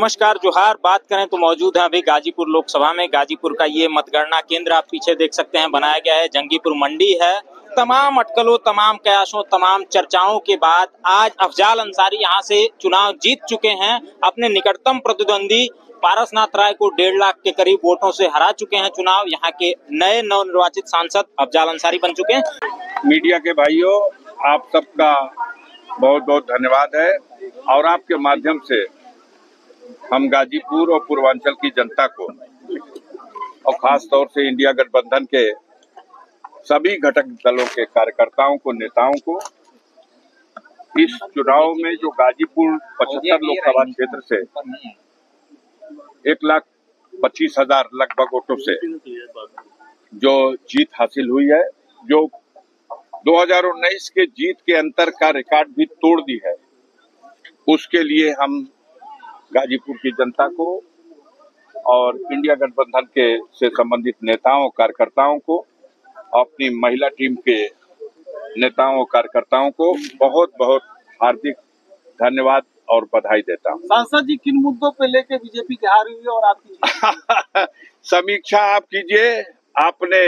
नमस्कार जोहार। बात करें तो मौजूद है अभी गाजीपुर लोकसभा में। गाजीपुर का ये मतगणना केंद्र आप पीछे देख सकते हैं बनाया गया है। जंगीपुर मंडी है। तमाम अटकलों, तमाम कयासों, तमाम चर्चाओं के बाद आज अफजाल अंसारी यहाँ से चुनाव जीत चुके हैं। अपने निकटतम प्रतिद्वंदी पारसनाथ राय को 1.5 लाख के करीब वोटों से हरा चुके हैं चुनाव। यहाँ के नए नवनिर्वाचित सांसद अफजाल अंसारी बन चुके हैं। मीडिया के भाइयों, आप सबका बहुत बहुत धन्यवाद है और आपके माध्यम से हम गाजीपुर और पूर्वांचल की जनता को और खास तौर से इंडिया गठबंधन के सभी घटक दलों के कार्यकर्ताओं को, नेताओं को इस चुनाव में जो गाजीपुर 75 लोकसभा क्षेत्र से 1,25,000 लगभग वोटों से जो जीत हासिल हुई है, जो 2019 के जीत के अंतर का रिकॉर्ड भी तोड़ दी है, उसके लिए हम गाजीपुर की जनता को और इंडिया गठबंधन के से संबंधित नेताओं कार्यकर्ताओं को, अपनी महिला टीम के नेताओं कार्यकर्ताओं को बहुत बहुत हार्दिक धन्यवाद और बधाई देता हूं। सांसद जी, किन मुद्दों पे लेके बीजेपी की हार हुई और आपकी समीक्षा आप कीजिए। आपने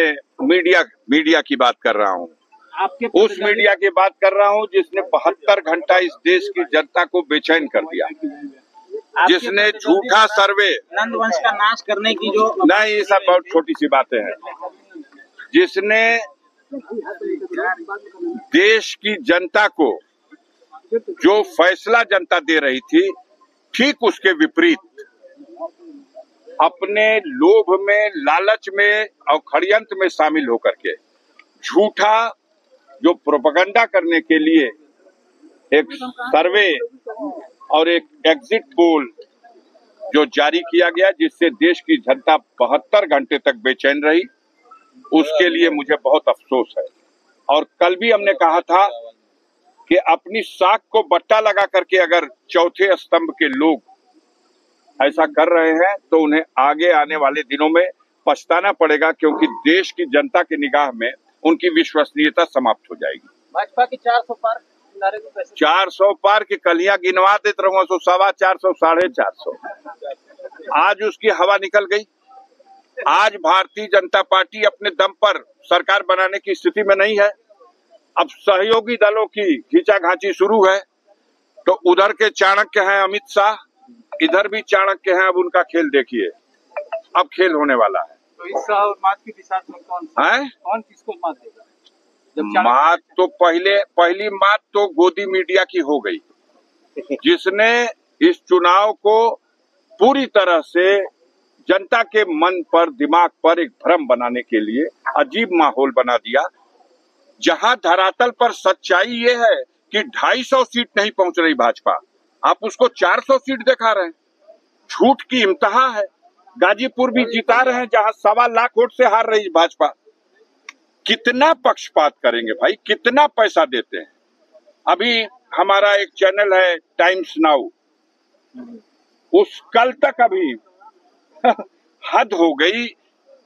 मीडिया की बात कर रहा हूं, उस मीडिया की बात कर रहा हूं जिसने 72 घंटा इस देश की जनता को बेचैन कर दिया, जिसने झूठा सर्वे, नंदवंश का नाश करने की जो नहीं, ये सब बहुत छोटी सी बातें हैं, जिसने देश की जनता को जो फैसला जनता दे रही थी, ठीक उसके विपरीत अपने लोभ में, लालच में और षड्यंत्र में शामिल होकर के झूठा जो प्रोपेगेंडा करने के लिए एक सर्वे और एक एग्जिट पोल जो जारी किया गया, जिससे देश की जनता 72 घंटे तक बेचैन रही, उसके लिए मुझे बहुत अफसोस है। और कल भी हमने कहा था कि अपनी साख को बट्टा लगा करके अगर चौथे स्तंभ के लोग ऐसा कर रहे हैं तो उन्हें आगे आने वाले दिनों में पछताना पड़ेगा, क्योंकि देश की जनता की निगाह में उनकी विश्वसनीयता समाप्त हो जाएगी। भाजपा की 400 पार 400 पार की कलियां गिनवा देते रहो, 450, 450। आज उसकी हवा निकल गई। आज भारतीय जनता पार्टी अपने दम पर सरकार बनाने की स्थिति में नहीं है। अब सहयोगी दलों की खींचाघांची शुरू है, तो उधर के चाणक्य हैं अमित शाह, इधर भी चाणक्य हैं। अब उनका खेल देखिए, अब खेल होने वाला है। तो इस मात की दिशा में कौन किसको मात देगा? मात तो पहली मात तो गोदी मीडिया की हो गई, जिसने इस चुनाव को पूरी तरह से जनता के मन पर, दिमाग पर एक भ्रम बनाने के लिए अजीब माहौल बना दिया। जहां धरातल पर सच्चाई ये है कि 250 सीट नहीं पहुंच रही भाजपा, आप उसको 400 सीट दिखा रहे हैं। झूठ की इम्तिहा है। गाजीपुर भी जिता रहे हैं जहां 1.25 लाख वोट से हार रही भाजपा। कितना पक्षपात करेंगे भाई, कितना पैसा देते हैं। अभी हमारा एक चैनल है टाइम्स नाउ, उस कल तक अभी हद हो गई।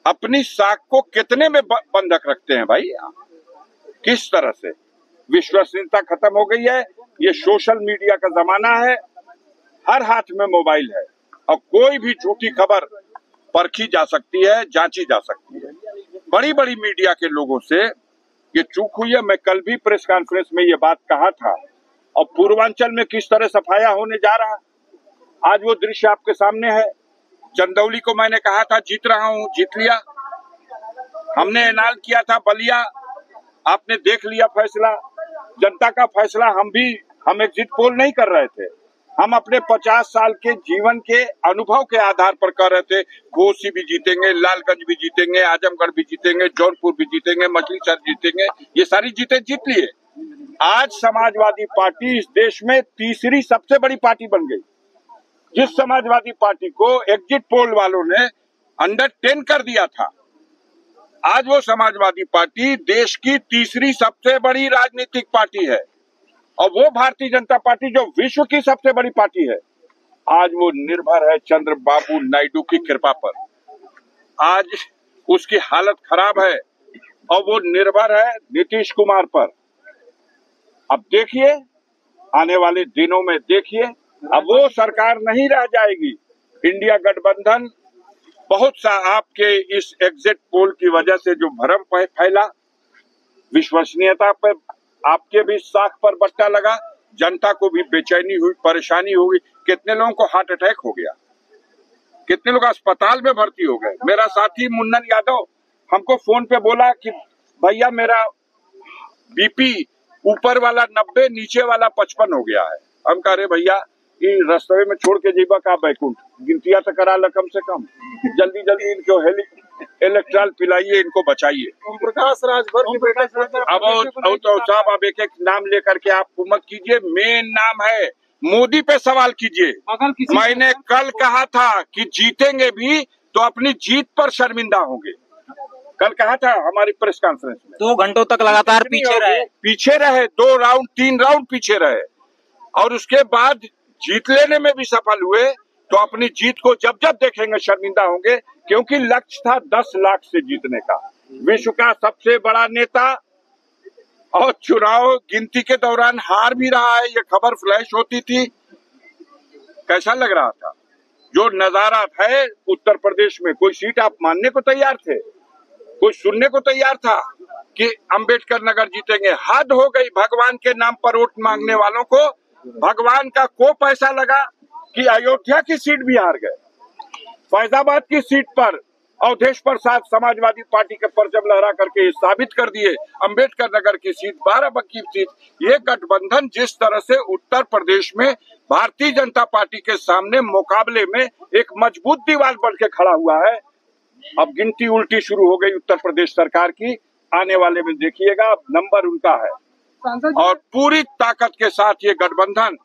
अपनी साख को कितने में बंधक रखते हैं भाई, किस तरह से विश्वसनीयता खत्म हो गई है। ये सोशल मीडिया का जमाना है, हर हाथ में मोबाइल है और कोई भी झूठी खबर परखी जा सकती है, जांची जा सकती है। बड़ी बड़ी मीडिया के लोगों से ये चूक हुई है। मैं कल भी प्रेस कॉन्फ्रेंस में ये बात कहा था, और पूर्वांचल में किस तरह सफाया होने जा रहा, आज वो दृश्य आपके सामने है। चंदौली को मैंने कहा था जीत रहा हूं, जीत लिया। हमने ऐलान किया था बलिया, आपने देख लिया फैसला, जनता का फैसला। हम एग्जिट पोल नहीं कर रहे थे, हम अपने 50 साल के जीवन के अनुभव के आधार पर कर रहे थे। घोसी भी जीतेंगे, लालगंज भी जीतेंगे, आजमगढ़ भी जीतेंगे, जौनपुर भी जीतेंगे, मछलीशहर जीतेंगे, ये सारी जीतें जीत लिए। आज समाजवादी पार्टी इस देश में तीसरी सबसे बड़ी पार्टी बन गई। जिस समाजवादी पार्टी को एग्जिट पोल वालों ने अंडर 10 कर दिया था, आज वो समाजवादी पार्टी देश की तीसरी सबसे बड़ी राजनीतिक पार्टी है। और वो भारतीय जनता पार्टी जो विश्व की सबसे बड़ी पार्टी है, आज वो निर्भर है चंद्रबाबू नायडू की कृपा पर। आज उसकी हालत खराब है और वो निर्भर है नीतीश कुमार पर। अब देखिए, आने वाले दिनों में देखिए अब वो सरकार नहीं रह जाएगी। इंडिया गठबंधन बहुत सा आपके इस एग्जिट पोल की वजह से जो भ्रम फैला, विश्वसनीयता पर आपके भी साख पर बट्टा लगा, जनता को भी बेचैनी हुई, परेशानी हुई। कितने लोगों को हार्ट अटैक हो गया, कितने लोग अस्पताल में भर्ती हो गए। मेरा साथी मुन्नन यादव हमको फोन पे बोला कि भैया मेरा बीपी ऊपर वाला 90, नीचे वाला 55 हो गया है। हम कह रहे भैया ये रास्ते में छोड़ के जीवा का बैकुंठ, गिनतिया तो करा ला कम से कम, जल्दी जल्दी इनको इलेक्ट्रॉल पिलाइए, इनको बचाइए। प्रकाश राजभर अब साहब आप एक एक नाम लेकर के आप मत कीजिए, मेन नाम है मोदी पे सवाल कीजिए। मैंने कल कहा था कि जीतेंगे भी तो अपनी जीत पर शर्मिंदा होंगे। कल कहा था हमारी प्रेस कॉन्फ्रेंस में। 2 घंटों तक लगातार पीछे रहे 2 राउंड 3 राउंड पीछे रहे, और उसके बाद जीत लेने में भी सफल हुए। तो अपनी जीत को जब जब देखेंगे शर्मिंदा होंगे, क्योंकि लक्ष्य था 10 लाख से जीतने का। विश्व का सबसे बड़ा नेता, और चुनाव गिनती के दौरान हार भी रहा है। ये खबर फ्लैश होती थी, कैसा लग रहा था। जो नजारा है उत्तर प्रदेश में, कोई सीट आप मानने को तैयार थे, कोई सुनने को तैयार था कि अंबेडकर नगर जीतेंगे। हद हो गई भगवान के नाम पर वोट मांगने वालों को। भगवान का को पैसा लगा कि अयोध्या की सीट भी हार गए, फैजाबाद की सीट पर अवधेश प्रसाद समाजवादी पार्टी के परचम लहरा करके साबित कर दिए। अंबेडकर नगर की सीट, बाराबंकी सीट। ये गठबंधन जिस तरह से उत्तर प्रदेश में भारतीय जनता पार्टी के सामने मुकाबले में एक मजबूत दीवार बन के खड़ा हुआ है, अब गिनती उल्टी शुरू हो गई उत्तर प्रदेश सरकार की। आने वाले में देखिएगा नंबर उनका है, और पूरी ताकत के साथ ये गठबंधन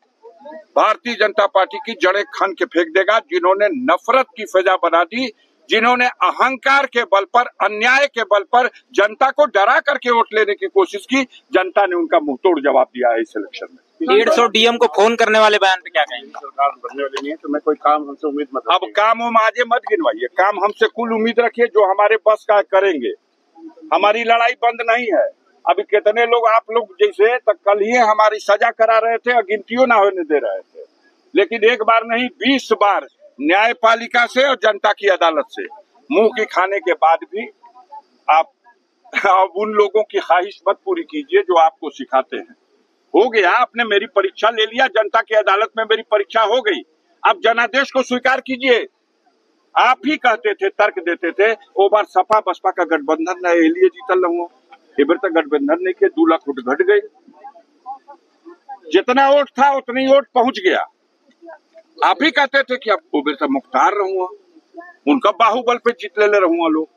भारतीय जनता पार्टी की जड़ें खन के फेंक देगा। जिन्होंने नफरत की फिजा बना दी, जिन्होंने अहंकार के बल पर, अन्याय के बल पर जनता को डरा करके वोट लेने की कोशिश की, जनता ने उनका मुंहतोड़ जवाब दिया है इस इलेक्शन में। 150 डीएम को फोन करने वाले बयान पे क्या कहेंगे? सरकार बनने वाली नहीं है तो मैं कोई काम हमसे उम्मीद मत। अब काम हम आजे मत गिनवाइए, काम हमसे कुल उम्मीद रखिए जो हमारे बस का करेंगे। हमारी लड़ाई बंद नहीं है। अभी कितने लोग आप लोग जैसे तक कल ही हमारी सजा करा रहे थे और गिनतियों ना होने दे रहे थे, लेकिन एक बार नहीं 20 बार न्यायपालिका से और जनता की अदालत से मुंह की खाने के बाद भी आप अब उन लोगों की ख्वाहिश मत पूरी कीजिए जो आपको सिखाते हैं। हो गया, आपने मेरी परीक्षा ले लिया, जनता की अदालत में मेरी परीक्षा हो गई, अब जनादेश को स्वीकार कीजिए। आप ही कहते थे, तर्क देते थे, वो बार सपा बसपा का गठबंधन है लिए जीतल रहूं, इधर तक गठबंधन नहीं के 2 लाख वोट घट गए। जितना वोट था उतनी वोट पहुंच गया। आप ही कहते थे कि अब उबेर तो मुख्तार रहूंगा, उनका बाहुबल पे जीत ले रहूंगा लोग,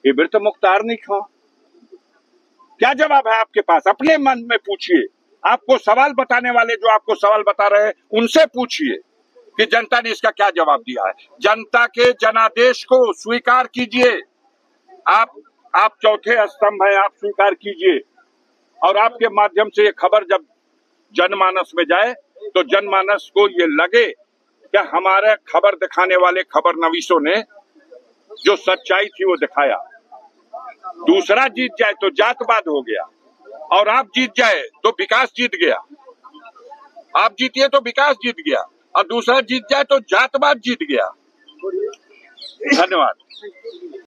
इबेर तो मुख्तार नहीं खा। क्या जवाब है आपके पास? अपने मन में पूछिए। आपको सवाल बताने वाले जो आपको सवाल बता रहे हैं उनसे पूछिए कि जनता ने इसका क्या जवाब दिया है। जनता के जनादेश को स्वीकार कीजिए। आप चौथे स्तंभ हैं, आप स्वीकार कीजिए। और आपके माध्यम से ये खबर जब जनमानस में जाए तो जनमानस को ये लगे कि हमारे खबर दिखाने वाले खबर नवीसों ने जो सच्चाई थी वो दिखाया। दूसरा जीत जाए तो जातवाद हो गया, और आप जीत जाए तो विकास जीत गया। आप जीतिए तो विकास जीत गया, और दूसरा जीत जाए तो जातवाद जीत गया। धन्यवाद।